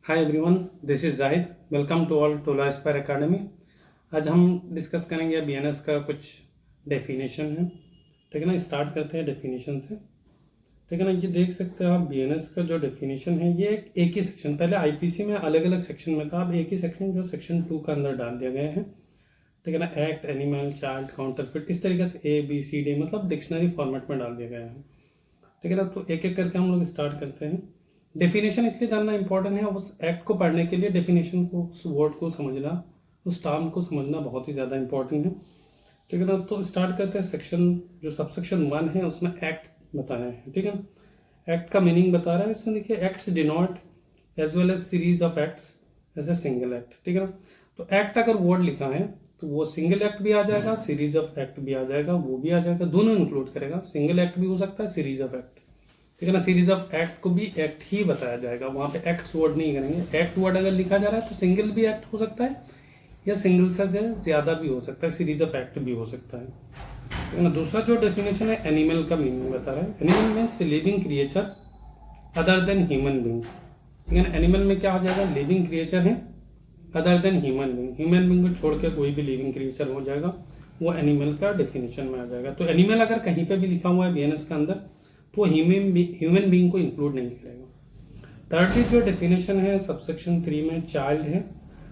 Hi everyone, this is Zahid. Welcome to all टोला aspire academy. आज हम डिस्कस करेंगे बीएनएस का कुछ डेफिनेशन है। ठीक है ना, स्टार्ट करते हैं डेफिनेशन से। ठीक है ना, ये देख सकते हैं आप बीएनएस का जो डेफिनेशन है ये एक ही सेक्शन, पहले आईपीसी में अलग अलग सेक्शन में था, अब एक ही सेक्शन जो सेक्शन 2 का अंदर डाल दिया गया है। ठीक है ना, एक्ट, एनिमल, चार्ट, काउंटरफिट, इस तरीके से ABCD मतलब डिक्शनरी फॉर्मेट में डाल दिया गया है। ठीक है ना, तो एक एक करके हम लोग स्टार्ट करते हैं। डेफिनेशन इसलिए जानना इंपॉर्टेंट है, उस एक्ट को पढ़ने के लिए डेफिनेशन को, उस वर्ड को समझना, उस टर्म को समझना बहुत ही ज़्यादा इंपॉर्टेंट है। ठीक है ना, तो स्टार्ट करते हैं। सेक्शन जो सबसेक्शन 1 है उसमें एक्ट बताया है। ठीक है ना, एक्ट का मीनिंग बता रहा है इसमें। देखिए, acts denote as well as series of acts as a single act. ठीक है ना, तो एक्ट अगर वर्ड लिखा है तो वो सिंगल एक्ट भी आ जाएगा, सीरीज ऑफ एक्ट भी आ जाएगा, वो भी आ जाएगा, दोनों इंक्लूड करेगा। सिंगल एक्ट भी हो सकता है, सीरीज ऑफ एक्ट। ठीक है ना, सीरीज ऑफ एक्ट को भी एक्ट ही बताया जाएगा, वहाँ पे एक्ट्स वर्ड नहीं करेंगे। एक्ट वर्ड अगर लिखा जा रहा है तो सिंगल भी एक्ट हो सकता है या सिंगल से ज़्यादा भी हो सकता है, सीरीज ऑफ एक्ट भी हो सकता है। ठीक है ना, दूसरा जो डेफिनेशन है एनिमल का मीनिंग बता रहा है। Animal means living creature other than human being. ठीक है ना, एनिमल में क्या हो जाएगा, लिविंग क्रिएचर है other than human being. Human being को छोड़ के कोई भी लिविंग क्रिएचर हो जाएगा, वो एनिमल का डेफिनेशन में आ जाएगा। तो एनिमल अगर कहीं पे भी लिखा हुआ है बीएनएस के अंदर तो ह्यूमन बींग को इंक्लूड नहीं करेगा। थर्डली जो डेफिनेशन है सबसेक्शन 3 में चाइल्ड है।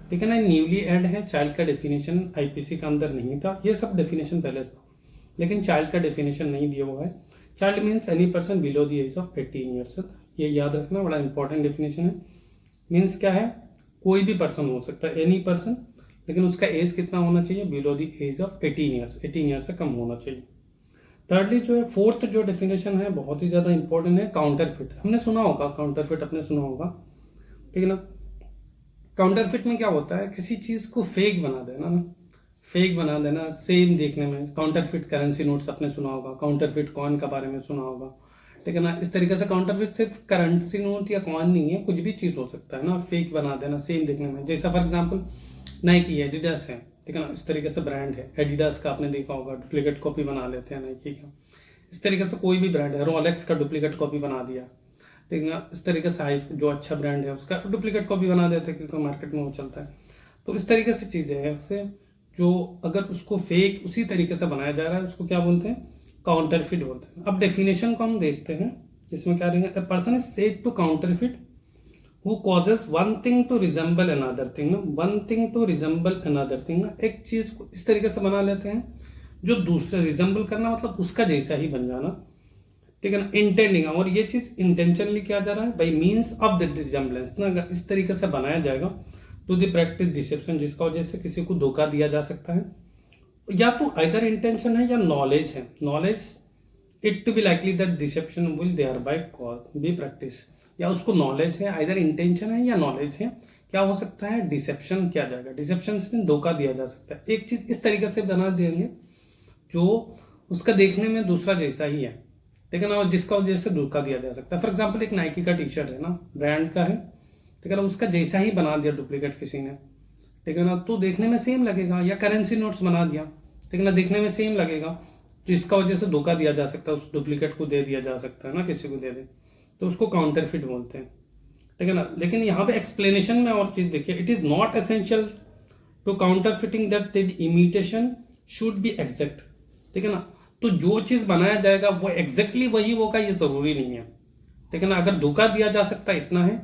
ठीक है ना, न्यूली एड है। चाइल्ड का डेफिनेशन आईपीसी का अंदर नहीं था, ये सब डेफिनेशन पहले था, लेकिन चाइल्ड का डेफिनेशन नहीं दिया हुआ है। Child means any person below the age of 18 years. ये याद रखना, बड़ा इंपॉर्टेंट डेफिनेशन है। मीन्स क्या है, कोई भी पर्सन हो सकता है, एनी पर्सन, लेकिन उसका एज कितना होना चाहिए, below the age of 18 years, 18 years से कम होना चाहिए। थर्डली जो है फोर्थ जो डेफिनेशन है बहुत ही ज़्यादा इंपॉर्टेंट है, काउंटरफिट। हमने सुना होगा काउंटरफिट, आपने सुना होगा। ठीक है ना, काउंटरफिट में क्या होता है, किसी चीज़ को फेक बना देना ना, फेक बना देना सेम देखने में। काउंटरफिट करेंसी नोट्स आपने सुना होगा, काउंटरफिट कॉइन के बारे में सुना होगा। ठीक है ना, इस तरीके से काउंटरफिट सिर्फ करेंसी नोट या कॉइन नहीं है, कुछ भी चीज़ हो सकता है ना, फेक बना देना सेम देखने में। जैसा फॉर एग्जाम्पल नाइकी है, एडिडास है। ठीक है ना, इस तरीके से ब्रांड है एडिडास का, आपने देखा होगा, डुप्लीकेट कॉपी बना लेते हैं नाइकी का। इस तरीके से कोई भी ब्रांड है, रोलेक्स का डुप्लीकेट कॉपी बना दिया। ठीक है ना, इस तरीके से आई जो अच्छा ब्रांड है उसका डुप्लीकेट कॉपी बना देते हैं क्योंकि मार्केट में वो चलता है। तो इस तरीके से चीज़ें हैं उससे, जो अगर उसको फेक उसी तरीके से बनाया जा रहा है उसको क्या बोलते हैं, काउंटरफिट बोलते हैं। अब डेफिनेशन को हम देखते हैं, इसमें क्या रहेंगे, a person is said to counterfeit who causes one thing to resemble another thing ना, one thing to resemble another thing ना, एक चीज को इस तरीके से बना लेते हैं जो दूसरे, रिजेंबल करना मतलब उसका जैसा ही बन जाना। ठीक है ना, इंटेंडिंग, और ये चीज इंटेंशनली किया जा रहा है by means of the resemblance ना, अगर इस तरीके से बनाया जाएगा टू द प्रैक्टिस डिसेप्शन, जिसका वजह से किसी को धोखा दिया जा सकता है। या तो आइदर इंटेंशन है या नॉलेज है, knowledge it to be likely that deception will thereby cause be practice, या उसको नॉलेज है, आइदर इंटेंशन है या नॉलेज है, क्या हो सकता है, डिसेप्शन किया जाएगा, डिसेप्शन से धोखा दिया जा सकता है। एक चीज इस तरीके से बना देंगे जो उसका देखने में दूसरा जैसा ही है। ठीक है ना, और जिसका वजह से धोखा दिया जा सकता है। फॉर एग्जाम्पल एक नाइकी का टी शर्ट है ना, ब्रांड का है। ठीक है ना, उसका जैसा ही बना दिया डुप्लीकेट किसी ने। ठीक है ना, तो देखने में सेम लगेगा, या करेंसी नोट्स बना दिया। ठीक है ना, देखने में सेम लगेगा, जिसका वजह से धोखा दिया जा सकता है, उस डुप्लीकेट को दे दिया जा सकता है ना, किसी को दे दे, तो उसको काउंटरफिट बोलते हैं। ठीक है ना, लेकिन यहाँ पे एक्सप्लेनेशन में और चीज देखिए, it is not essential to counterfeiting that the imitation should be exact. ठीक है ना, तो जो चीज बनाया जाएगा वो एग्जैक्टली वही होगा ये जरूरी नहीं है। ठीक है ना, अगर धोखा दिया जा सकता है इतना है।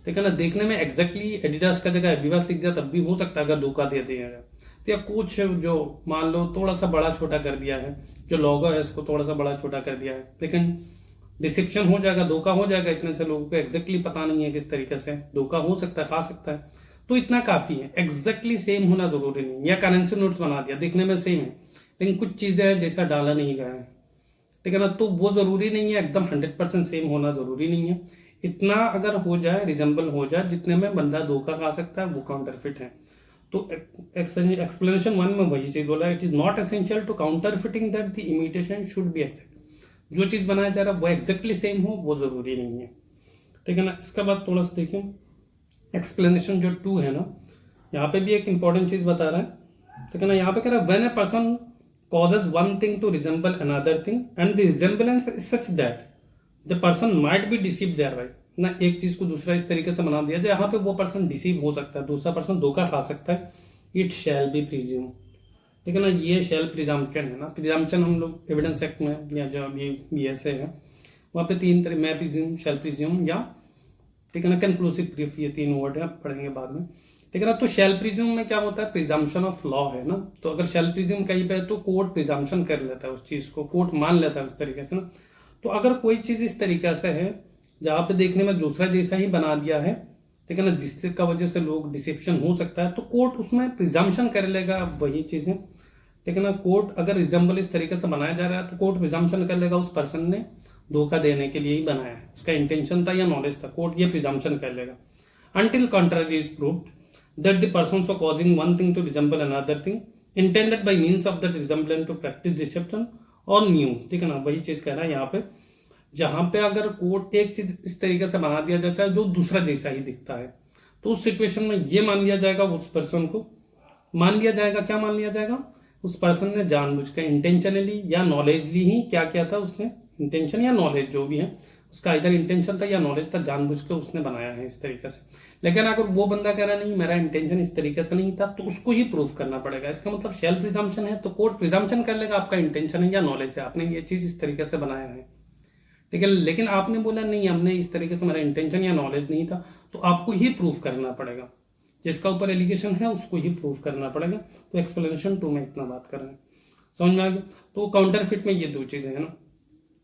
ठीक है ना, देखने में एग्जैक्टली एडिडास का जगह एडिडास लिख दिया तब भी हो सकता है अगर धोखा दे दिया जाए। तो या कुछ जो मान लो थोड़ा सा बड़ा छोटा कर दिया है, जो लोगो है इसको थोड़ा सा बड़ा छोटा कर दिया है, लेकिन डिसेप्शन हो जाएगा, धोखा हो जाएगा। इतने से लोगों को एग्जैक्टली पता नहीं है किस तरीके से धोखा हो सकता है, खा सकता है, तो इतना काफी है। एग्जैक्टली सेम होना जरूरी नहीं। या करेंसी नोट्स बना दिया, देखने में सेम है लेकिन कुछ चीजें हैं जैसा डाला नहीं गया है। ठीक है ना, तो वो जरूरी नहीं है एकदम 100% सेम होना जरूरी नहीं है। इतना अगर हो जाए, रिजेंबल हो जाए, जितने में बंदा धोखा खा सकता है, वो काउंटरफिट है। तो एक्सप्लेनेशन 1 में वही चीज बोला, it is not essential to counterfeiting that the imitation should be exact. जो चीज बनाया जा रहा है वो एग्जैक्टली सेम हो, वो जरूरी नहीं है। ठीक है ना, इसके बाद थोड़ा सा देखिए एक्सप्लेनेशन जो 2 है ना, यहाँ पे भी एक इंपॉर्टेंट चीज बता रहा है। ठीक है ना, यहाँ पे कह रहा है when a person causes one thing to resemble another thing and the resemblance is such that the person might be deceived thereby। ना, एक चीज को दूसरा इस तरीके से बना दिया जाए, यहाँ पे वो पर्सन डिसीव हो सकता है, दूसरा पर्सन धोखा खा सकता है। इट शैल बी प्रिज्यूम, ठीक है ना, ये शैल प्रिजम्पशन है ना। प्रिजम्पशन हम लोग एविडेंस एक्ट में या जो अभी BSA है वहाँ पे 3 तरह, मैं प्रिज्यूम, शैल प्रिज्यूम या, ठीक है ना, कंक्लूसिव प्रूफ, ये 3 वर्ड है, पढ़ेंगे बाद में, ठीक है ना। तो शैल प्रिज्यूम में क्या होता है, प्रिजम्पशन ऑफ लॉ है ना। तो अगर शैल प्रिज्यूम कहीं पे है तो कोर्ट प्रिजम्पशन कर लेता है, उस चीज को कोर्ट मान लेता है उस तरीके से ना। तो अगर कोई चीज इस तरीके से है जहाँ पे देखने में दूसरा जैसा ही बना दिया है, ठीक है ना, जिससे का वजह से लोग डिसेप्शन हो सकता है, तो कोर्ट उसमें प्रिजम्पशन कर लेगा वही चीजें, ठीक है ना। कोर्ट अगर रिजम्बल इस तरीके से बनाया जा रहा है तो कोर्ट प्रिजम्पशन कर लेगा उस पर्सन ने धोखा देने के लिए ही बनाया है, उसका इंटेंशन था या नॉलेज था, कोर्ट ये प्रिजम्पशन कर लेगा। Until contrary is proved that the person so causing one thing to resemble another thing intended by means of that resemblance to practice deception और न्यू, ठीक है ना, वही चीज कह रहा है यहाँ पे। जहां पे अगर कोर्ट एक चीज इस तरीके से बना दिया जाता है जो दूसरा जैसा ही दिखता है, तो उस सिचुएशन में ये मान लिया जाएगा, उस पर्सन को मान लिया जाएगा, क्या मान लिया जाएगा, उस पर्सन ने जानबूझकर इंटेंशनली या नॉलेजली ही क्या किया था, उसने इंटेंशन या नॉलेज जो भी है उसका इधर इंटेंशन था या नॉलेज था, जानबूझकर उसने बनाया है इस तरीके से। लेकिन अगर वो बंदा कह रहा नहीं मेरा इंटेंशन इस तरीके से नहीं था, तो उसको ही प्रूफ करना पड़ेगा। इसका मतलब शैल प्रिजम्पशन है तो कोर्ट प्रिजम्पशन कर लेगा आपका इंटेंशन है या नॉलेज है, आपने ये चीज इस तरीके से बनाया है, ठीक है। लेकिन आपने बोला नहीं हमने इस तरीके से, मेरा इंटेंशन या नॉलेज नहीं था, तो आपको ही प्रूफ करना पड़ेगा, जिसका ऊपर एलिगेशन है उसको ही प्रूफ करना पड़ेगा। तो एक्सप्लेनेशन 2 में इतना बात कर रहे हैं, समझ में आ गया। तो काउंटरफिट में ये 2 चीजें है ना,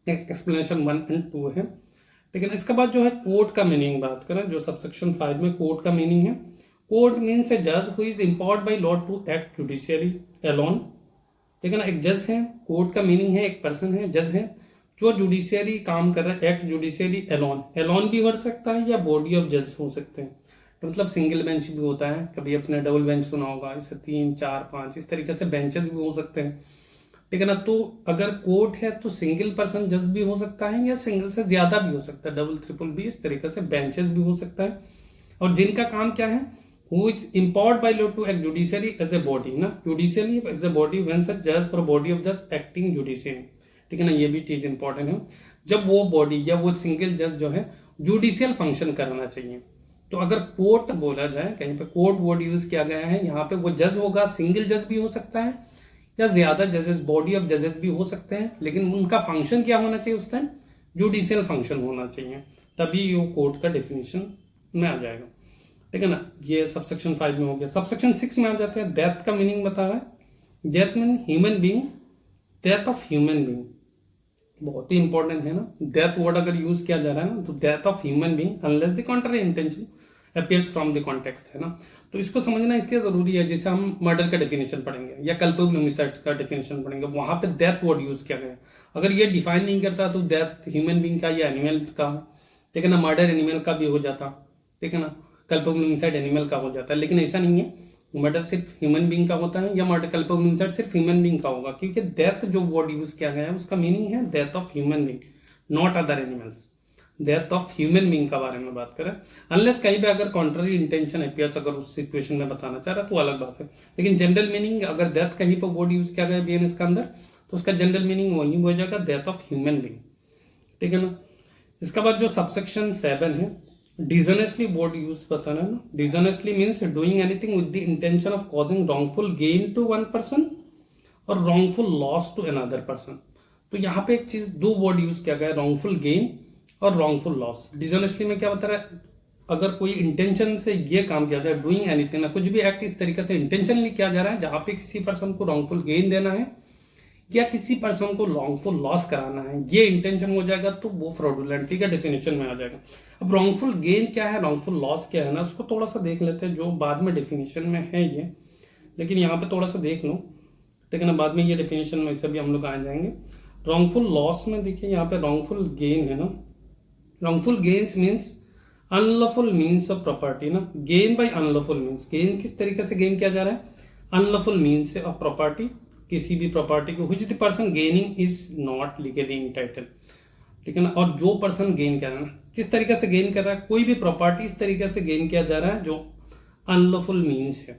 एक्सप्लेनेशन 1 और 2 है, ठीक है ना। इसके बाद जो है कोर्ट का मीनिंग बात करें, जो सबसेक्शन 5 में कोर्ट का मीनिंग है, कोर्ट मीन्स ए जज who is empowered by law to act judicially alone, ठीक है ना। एक जज है, कोर्ट का मीनिंग है एक पर्सन है, जज है जो जुडिशियरी काम कर रहा है, एक्ट जुडिशियरी अलोन, अलोन भी हो सकता है या बॉडी ऑफ जज हो सकते हैं, तो मतलब सिंगल बेंच भी होता है, कभी अपने डबल बेंच सुना होगा, इसे 3, 4, 5 इस तरीके से बेंचेस भी हो सकते हैं, ठीक है ना। तो अगर कोर्ट है तो सिंगल पर्सन जज भी हो सकता है या सिंगल से ज्यादा भी हो सकता है, डबल ट्रिपल भी, इस तरीके से बेंचेस भी हो सकता है। और जिनका काम क्या है, who is empowered by law to act judiciary as a body ना, judicially as a body when such जज और बॉडी ऑफ जज एक्टिंग जुडिशियली, ठीक है ना, ये भी चीज इंपॉर्टेंट है। जब वो बॉडी या वो सिंगल जज जो है जुडिशियल फंक्शन करना चाहिए, तो अगर कोर्ट बोला जाए, कहीं पे कोर्ट वर्ड यूज किया गया है, यहाँ पे वो जज होगा, सिंगल जज भी हो सकता है या ज्यादा जजेस, बॉडी ऑफ जजेस भी हो सकते हैं, लेकिन उनका फंक्शन क्या होना चाहिए उस टाइम, जुडिशियल फंक्शन होना चाहिए, तभी वो कोर्ट का डेफिनेशन में आ जाएगा, ठीक है ना। ये सबसेक्शन 5 में हो गया। सबसेक्शन 6 में आ जाते हैं, डेथ का मीनिंग बता रहा है। Death mean human being, death of human being बहुत ही इंपॉर्टेंट है ना। डेथ वर्ड अगर यूज किया जा रहा है ना, तो death of human being unless the contrary intention appears from the context है ना। तो इसको समझना इसलिए जरूरी है, जैसे हम मर्डर का डेफिनेशन पढ़ेंगे या कल्पेबल होमिसाइड का डेफिनेशन पढ़ेंगे, वहां पे डेथ वर्ड यूज किया गया। अगर ये डिफाइन नहीं करता तो डेथ ह्यूमन बीइंग का या एनिमल का, ठीक है ना, मर्डर एनिमल का भी हो जाता, ठीक है ना, कल्पेबल होमिसाइड एनिमल का हो जाता है, लेकिन ऐसा नहीं है, मर्डर सिर्फ ह्यूमन बीइंग का होता है या मर्डर कल्पेबल होमिसाइड सिर्फ ह्यूमन बीइंग का होगा, क्योंकि डेथ जो वर्ड यूज किया गया है उसका मीनिंग है death of human being, not other animals. Death of human being का बारे में बात करें, अनलेस कहीं पे अगर कॉन्ट्ररी इंटेंशन अपीयर्स अगर उस सिचुएशन में बताना चाह रहा है तो अलग बात है, लेकिन जनरल मीनिंग अगर डेथ कहीं पर वर्ड यूज किया गया बीएनएस का अंदर, तो उसका जनरल मीनिंग वही हो जाएगा, डेथ ऑफ ह्यूमन बीइंग, ठीक है ना। इसके बाद जो सबसेक्शन 7 है, डिसऑनेस्टली वर्ड यूज बताना है ना। Dishonestly means doing anything with the intention of causing wrongful gain to one person और wrongful loss to another person. तो यहाँ पे एक चीज, 2 वर्ड यूज किया गया, रॉन्गफुल गेन और रॉन्गफुल लॉस। डिसऑनेस्टली में क्या बता रहा है, अगर कोई इंटेंशन से ये काम किया जाए, डूइंग एनीथिंग, कुछ भी एक्ट इस तरीके से इंटेंशनली किया जा रहा है जहां पे किसी पर्सन को रॉन्गफुल गेन देना है या किसी पर्सन को रॉन्गफुल लॉस कराना है, ये इंटेंशन हो जाएगा तो वो फ्रॉडुलेंट का डेफिनेशन में आ जाएगा। अब रॉन्गफुल गेन क्या है, रॉन्गफुल लॉस क्या है ना, उसको थोड़ा सा देख लेते हैं, जो बाद में डेफिनेशन में है ये, लेकिन यहाँ पे थोड़ा सा देख लो, ठीक है ना, बाद में ये डेफिनेशन में इसे भी हम लोग आ जाएंगे। रॉन्गफुल लॉस में देखिए यहाँ पे रॉन्गफुल गेन है ना, wrongful gains means unlawful means of property ना, gain by unlawful means, gain किस तरीके से गेन किया जा रहा है, अनलॉफुल मीन्स ऑफ प्रॉपर्टी, किसी भी प्रॉपर्टी को which the person gaining is not legally entitled, ठीक है ना। और जो पर्सन गेन कर रहा है ना, किस तरीके से गेन कर रहा है, कोई भी प्रॉपर्टी इस तरीके से गेन किया जा रहा है जो अनलॉफुल मीन्स है,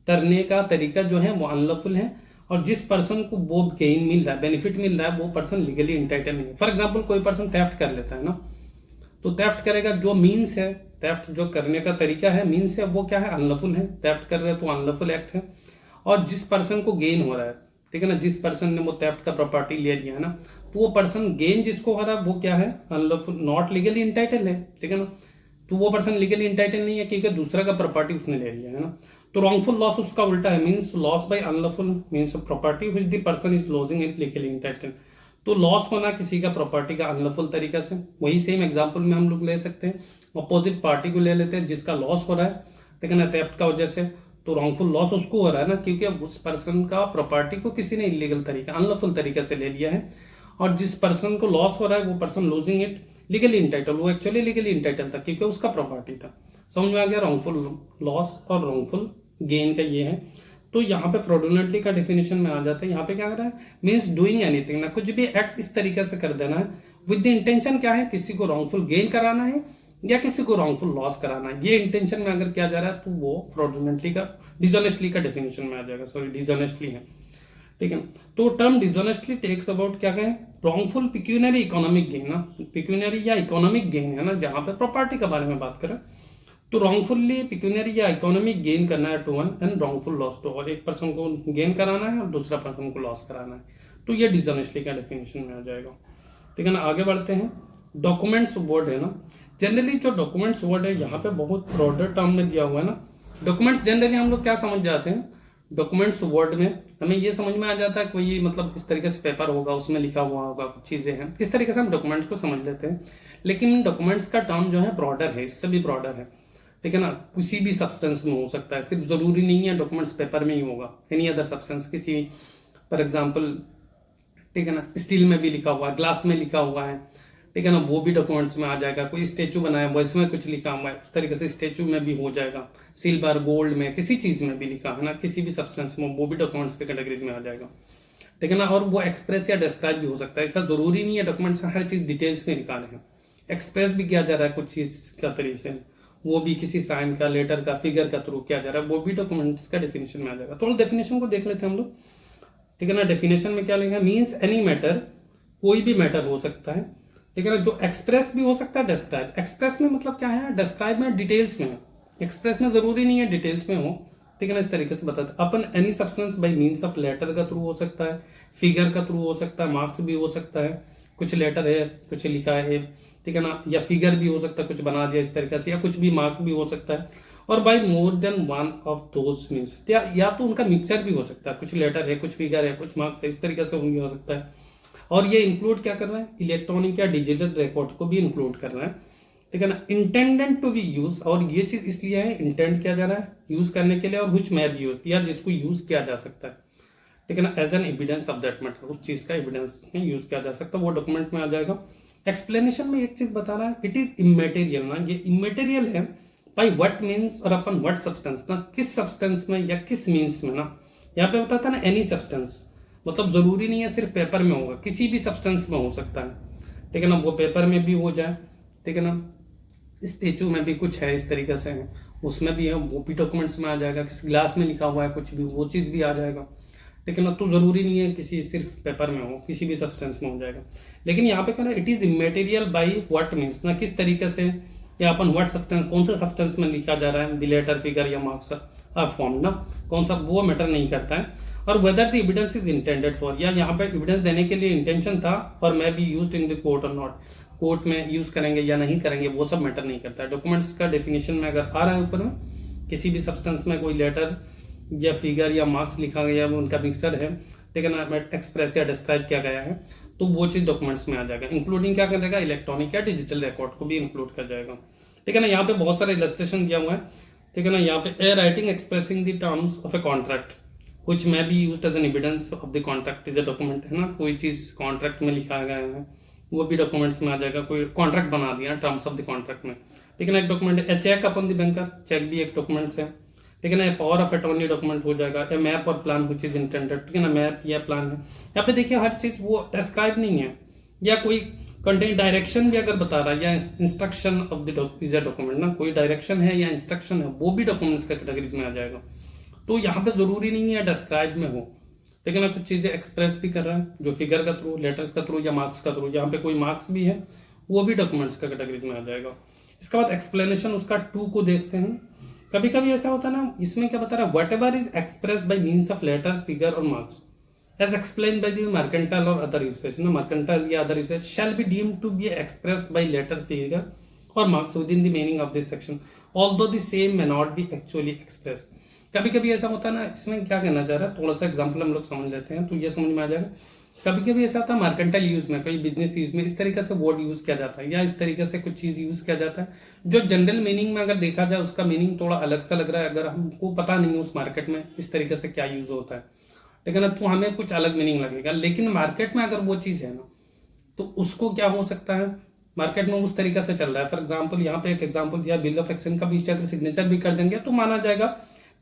करने का तरीका जो है वो अनलॉफुल है, और जिस पर्सन को वो गेन मिल रहा है, बेनिफिट मिल रहा है, वो पर्सन लीगली इंटाइटल नहीं है। फॉर एग्जाम्पल कोई पर्सन थेफ्ट कर लेता है ना, तो थेफ्ट करेगा जो मीन्स है, थेफ्ट जो करने का तरीका है, मीन्स है, वो क्या है, अनलॉफुल है, थेफ्ट कर रहे हैं तो अनलॉफुल एक्ट है। और जिस पर्सन को गेन हो रहा है, ठीक है ना, जिस पर्सन ने वो थेफ्ट का प्रॉपर्टी ले लिया है ना, तो वो पर्सन गेन जिसको हो रहा है वो क्या है, अनलॉफुल, नॉट लीगली इंटाइटल है, ठीक है ना। तो वो पर्सन लीगली इंटाइटल नहीं है क्योंकि दूसरा का प्रॉपर्टी उसने ले लिया है ना। तो रॉन्गफुल लॉस उसका उल्टा है, means loss by unlawful means property which the person is losing it legally entitle. तो लॉस होना किसी का प्रॉपर्टी का अनलॉफुल तरीका से, वही सेम एग्जांपल में हम लोग ले सकते हैं, अपोजिट पार्टी को ले लेते हैं जिसका लॉस हो रहा है, ठीक है ना, थेफ्ट का वजह से। तो रॉन्गफुल लॉस उसको हो रहा है ना क्योंकि उस पर्सन का प्रॉपर्टी को किसी ने इलीगल तरीका, अनलॉफुल तरीके से ले लिया है। और जिस पर्सन को लॉस हो रहा है वो person losing it legally entitle, वो एक्चुअली लीगली इंटाइटल था क्योंकि उसका प्रॉपर्टी था। समझ में आ गया, रॉन्गफुल लॉस और रॉन्गफुल गेन का ये है। तो यहाँ पे फ्रॉडुलेंटली का डेफिनेशन में आ जाता है। यहाँ पे क्या कर रहा है, मीन्स डूइंग एनीथिंग, ना कुछ भी एक्ट इस तरीके से कर देना है विद द इंटेंशन क्या है, किसी को रॉन्गफुल गेन कराना है या किसी को रॉन्गफुल लॉस कराना है। ये इंटेंशन में अगर किया जा रहा है तो वो फ्रॉडुलेंटली का, डिसऑनेस्टली का डेफिनेशन में आ जाएगा, सॉरी डिसऑनेस्टली है, ठीक है। तो टर्म डिसऑनेस्टली टेक्स अबाउट क्या कहें, रॉन्गफुल पिक्यूनरी इकोनॉमिक गेन ना, पिक्यूनरी या इकोनॉमिक गेन है ना, जहां पे प्रॉपर्टी के बारे में बात करें तो रॉन्गफुल्ली पिक्यूनरी या इकोनॉमिक गेन करना है to one and wrongful loss to, और एक पर्सन को गेन कराना है और दूसरा पर्सन को लॉस कराना है। तो ये डिसऑनेस्टली का डेफिनेशन में आ जाएगा, ठीक है ना। आगे बढ़ते हैं, डॉक्यूमेंट्स वर्ड है ना, जनरली जो डॉक्यूमेंट्स वर्ड है यहाँ पे बहुत ब्रॉडर टर्म में दिया हुआ है ना। डॉक्यूमेंट्स जनरली हम लोग क्या समझ जाते हैं, डॉक्यूमेंट्स वर्ड में हमें ये समझ में आ जाता है कोई मतलब इस तरीके से पेपर होगा, उसमें लिखा हुआ होगा, कुछ चीजें हैं, इस तरीके से हम डॉक्यूमेंट्स को समझ लेते हैं। लेकिन डॉक्यूमेंट्स का टर्म जो है ब्रॉडर है, इससे भी ब्रॉडर है, ठीक है ना। किसी भी सब्सटेंस में हो सकता है, सिर्फ जरूरी नहीं है डॉक्यूमेंट्स पेपर में ही होगा, एनी अदर सब्सटेंस, किसी फॉर एग्जाम्पल, ठीक है ना, स्टील में भी लिखा हुआ है, ग्लास में लिखा हुआ है, ठीक है ना, वो भी डॉक्यूमेंट्स में आ जाएगा। कोई स्टेचू बनाया हुआ इसमें कुछ लिखा हुआ है, उस तरीके से स्टेचू में भी हो जाएगा। सिल्वर गोल्ड में किसी चीज में भी लिखा है ना, किसी भी सब्सटेंस में, वो भी डॉक्यूमेंट्स के कैटेगरीज में आ जाएगा, ठीक है ना। और वो एक्सप्रेस या डिस्क्राइब भी हो सकता है, ऐसा जरूरी नहीं है डॉक्यूमेंट्स में हर चीज डिटेल्स में लिखा रहे हैं, एक्सप्रेस भी किया जा रहा है कुछ चीज का तरीके से, वो भी किसी साइन का, लेटर का, फिगर का थ्रू किया जा रहा है, वो भी डॉक्यूमेंट्स का डेफिनेशन में आ जाएगा। तो डेफिनेशन को देख लेते हैं हम लोग, ठीक है ना। डेफिनेशन में क्या लिखा है, मीन्स एनी मैटर, कोई भी मैटर हो सकता है, ठीक है ना, जो एक्सप्रेस भी हो सकता है, डिस्क्राइब। एक्सप्रेस में मतलब क्या है, डिस्क्राइब में डिटेल्स में है, एक्सप्रेस में जरूरी नहीं है डिटेल्स में हो, ठीक है ना। इस तरीके से बताते अपन any substance by means of letter का थ्रू हो सकता है, फिगर का थ्रू हो सकता है, मार्क्स भी हो सकता है, कुछ लेटर है कुछ लिखा है, ठीक है ना, या फिगर भी हो सकता है कुछ बना दिया इस तरीके से, या कुछ भी मार्क भी हो सकता है, और by more than one of those means, या तो उनका मिक्सचर भी हो सकता है, कुछ लेटर है, कुछ फिगर है, कुछ मार्क्स है, इस तरीके से हो सकता है। और ये इंक्लूड क्या कर रहा है, इलेक्ट्रॉनिक या डिजिटल रिकॉर्ड को भी इंक्लूड कर रहा है, ठीक है ना। इंटेंडेड टू बी यूज, और ये चीज इसलिए है, इंटेंड किया जा रहा है यूज करने के लिए, और व्हिच मे बी यूज, या जिसको यूज किया जा सकता है, ठीक है ना, as an evidence of that matter, उस चीज का एविडेंस में यूज किया जा सकता है, वो डॉक्यूमेंट में आ जाएगा। एक्सप्लेनेशन में एक चीज बता रहा है, इट इज इमेटेरियल ना, ये इमेटेरियल है बाई व्हाट मीन्स और अपन व्हाट सब्सटेंस ना, किस सब्सटेंस में या किस मीन्स में ना। यहाँ पे बताता है ना एनी सब्सटेंस, मतलब जरूरी नहीं है सिर्फ पेपर में होगा, किसी भी सब्सटेंस में हो सकता है, ठीक है ना, वो पेपर में भी हो जाए, ठीक है ना, स्टेचू में भी कुछ है इस तरीके से है, उसमें भी है, वो भी डॉक्यूमेंट्स में आ जाएगा। किसी ग्लास में लिखा हुआ है कुछ भी, वो चीज भी आ जाएगा, ठीक है ना। तो जरूरी नहीं है किसी सिर्फ पेपर में हो, किसी भी सब्सटेंस में हो जाएगा। लेकिन यहाँ पे क्या है, it is immaterial by what means ना, किस तरीके से, या अपन व्हाट सब्सटेंस, कौन सा सब्सटेंस में लिखा जा रहा है, द लेटर, फिगर या मार्क्स फॉर्म ना, कौन सा, वो मैटर नहीं करता है। और whether the evidence is intended for, या यहाँ पे एविडेंस देने के लिए इंटेंशन था, और मे be used in the court और नॉट, कोर्ट में यूज करेंगे या नहीं करेंगे, वो सब मैटर नहीं करता है। डॉक्यूमेंट्स का डेफिनेशन में अगर आ रहा है ऊपर में, किसी भी सब्सटेंस में कोई लेटर या फिगर या मार्क्स लिखा गया, वो उनका मिक्सचर है, ठीक है ना, एक्सप्रेस या डिस्क्राइब किया गया है, तो वो चीज डॉक्यूमेंट्स में आ जाएगा। इंक्लूडिंग क्या करेगा, इलेक्ट्रॉनिक या डिजिटल रिकॉर्ड को भी इंक्लूड कर जाएगा, ठीक है ना। यहाँ पे बहुत सारे इलस्ट्रेशन दिया हुआ है, ठीक है ना। यहाँ पे a writing expressing the terms of a contract which may be used as an evidence of the contract is a document, है ना, कोई चीज कॉन्ट्रैक्ट में लिखा गया है, वो भी डॉक्यूमेंट्स में आ जाएगा। कोई कॉन्ट्रैक्ट बना दिया टर्म्स ऑफ द कॉन्ट्रैक्ट में, ठीक है ना, एक डॉक्यूमेंट है। Cheque upon the banker, cheque भी एक डॉक्यूमेंट्स है, ठीक है ना। पावर ऑफ अटॉर्नी डॉक्यूमेंट हो जाएगा। ए मैप और प्लान व्हिच इज इंटेंडेड, ठीक है ना, मैप या प्लान है। यहाँ पे देखिए हर चीज वो डिस्क्राइब नहीं है, या कोई कंटेंट डायरेक्शन भी अगर बता रहा है, या instruction of the is a document ना, कोई डायरेक्शन है या इंस्ट्रक्शन है, वो भी डॉक्यूमेंट्स का कैटेगरीज में आ जाएगा। तो यहाँ पे जरूरी नहीं है डिस्क्राइब में हो, ठीक है ना, कुछ चीजें एक्सप्रेस भी कर रहा है, जो फिगर का थ्रू, लेटर्स का थ्रू या मार्क्स का थ्रू। यहाँ पे कोई मार्क्स भी है, वो भी डॉक्यूमेंट्स का कैटेगरीज में आ जाएगा। इसके बाद एक्सप्लेनेशन उसका 2 को देखते हैं। कभी कभी ऐसा होता है ना, इसमें क्या बता रहा है, whatever is express by means of letter, figure और marks as explained by the mercantile or other usage, no, mercantile या other usage shall be deemed to be expressed by letter, figure or marks within the meaning of this section, although the same may not be actually expressed। कभी कभी ऐसा होता है ना, इसमें क्या कहना चाह रहा है, थोड़ा सा एग्जांपल हम लोग समझ लेते हैं तो ये समझ में आ जाएगा। कभी कभी ऐसा होता है मार्केंटाइल यूज में, कोई बिजनेस यूज में इस तरीके से वर्ड यूज किया जाता है या इस तरीके से कुछ चीज यूज किया जाता है जो जनरल मीनिंग में अगर देखा जाए उसका मीनिंग थोड़ा अलग सा लग रहा है, अगर हमको पता नहीं है उस मार्केट में इस तरीके से क्या यूज होता है, ठीक है ना, तो हमें कुछ अलग मीनिंग लगेगा। लेकिन मार्केट में अगर वो चीज़ है ना तो उसको क्या हो सकता है, मार्केट में उस तरीके से चल रहा है। फॉर एग्जांपल यहाँ पे एक एग्जांपल दिया, बिल ऑफ एक्सचेंज का बीच अगर सिग्नेचर भी कर देंगे तो माना जाएगा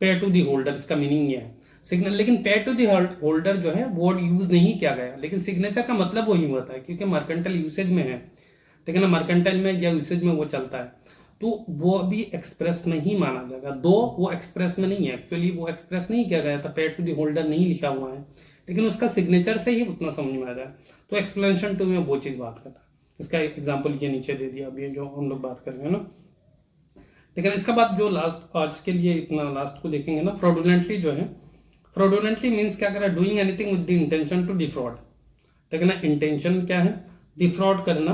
पे टू दी होल्डर, इसका मीनिंग ये है सिग्नल। लेकिन पे टू दी होल्डर जो है वर्ड यूज नहीं किया गया, लेकिन सिग्नेचर का मतलब वही होता है क्योंकि मार्केंटाइल यूसेज में है, ठीक है ना, मार्केंटाइल में या यूसेज में वो चलता है, तो वो भी एक्सप्रेस में ही माना जाएगा। दो वो एक्सप्रेस में नहीं है, एक्चुअली वो एक्सप्रेस नहीं किया गया था, पे टू दी होल्डर नहीं लिखा हुआ है, लेकिन उसका सिग्नेचर से ही उतना समझ में आ जाए। तो एक्सप्लेनेशन 2 में वो चीज़ बात कर रहा है। इसका एग्जाम्पल ये नीचे दे दिया अभी जो हम लोग बात कर रहे हैं ना, ठीक है। इसका बाद जो लास्ट आज के लिए इतना लास्ट को देखेंगे ना, फ्रॉडुलेंटली जो है, फ्रॉडुलेंटली मीन्स क्या कर रहा है, doing anything with the intention to defraud, ठीक है ना। इंटेंशन क्या है, डिफ्रॉड करना,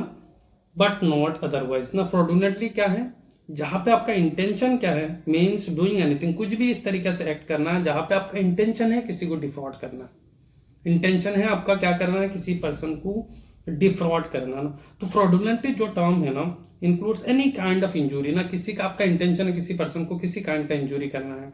बट नॉट अदरवाइज ना। फ्रॉडुलेंटली क्या है, जहां पे आपका इंटेंशन क्या है, मीन्स डूइंग एनीथिंग, कुछ भी इस तरीके से एक्ट करना है जहां पे आपका इंटेंशन है किसी को डिफ्रॉड करना, इंटेंशन है आपका क्या करना है, किसी पर्सन को डिफ्रॉड करना ना। तो फ्रॉडुलेंटली जो टर्म है ना includes any kind of injury ना, किसी का आपका इंटेंशन है किसी पर्सन को किसी काइंड का इंजूरी करना है,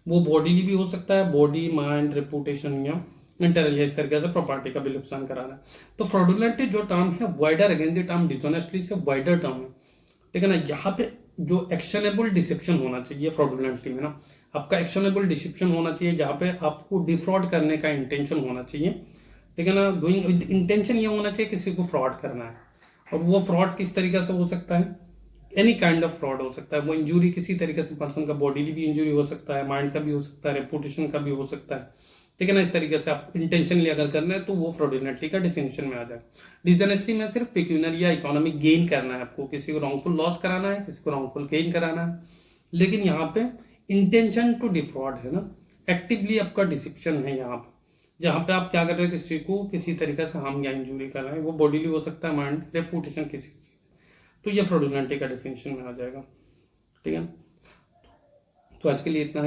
वो बॉडीली भी हो सकता है, बॉडी, माइंड, रेपुटेशन या इंटरनल, इस तरीके से प्रॉपर्टी का भी नुकसान कराना है। तो फ्रॉडुलेंटली जो टर्म है wider against the term dishonestly से वाइडर टर्म है, ठीक है ना। यहाँ पे जो एक्शनेबल डिसेप्शन होना चाहिए फ्रॉडुलेंटली में ना, आपका एक्शनेबल डिसेप्शन होना चाहिए जहाँ पे आपको डिफ्रॉड करने का इंटेंशन होना चाहिए, ठीक है ना। डूइंग विद इंटेंशन ये होना चाहिए किसी को फ्रॉड करना है, और वो फ्रॉड किस तरीके से हो सकता है, एनी काइंड ऑफ फ्रॉड हो सकता है। वो इंजूरी किसी तरीके से पर्सन का बॉडीली भी इंजूरी हो सकता है, माइंड का भी हो सकता है, रेपुटेशन का भी हो सकता है, ठीक है ना। इस तरीके से आप इंटेंशनली अगर करना है तो वो फ्रॉडुलेंटली का डिफिनेशन में आ जाए। डिसऑनेस्टली में सिर्फ पेक्यूनियर या इकोनॉमिक गेन करना है, आपको किसी को रॉन्गफुल लॉस कराना है, किसी को रॉन्गफुल गेन कराना है, लेकिन यहाँ पे इंटेंशन टू डिफ्रॉड है ना, एक्टिवली आपका डिसेप्शन है यहाँ पे, जहाँ पे आप क्या कर रहे हो, किसी को किसी तरीके से हार्म या इंजूरी कर रहे हैं, वो बॉडीली हो सकता है, माइंड, रेपुटेशन, किसी चीज़, तो ये फ्रॉडुलेंटली का डिफिनेशन में आ जाएगा, ठीक है। तो आज के लिए इतना है।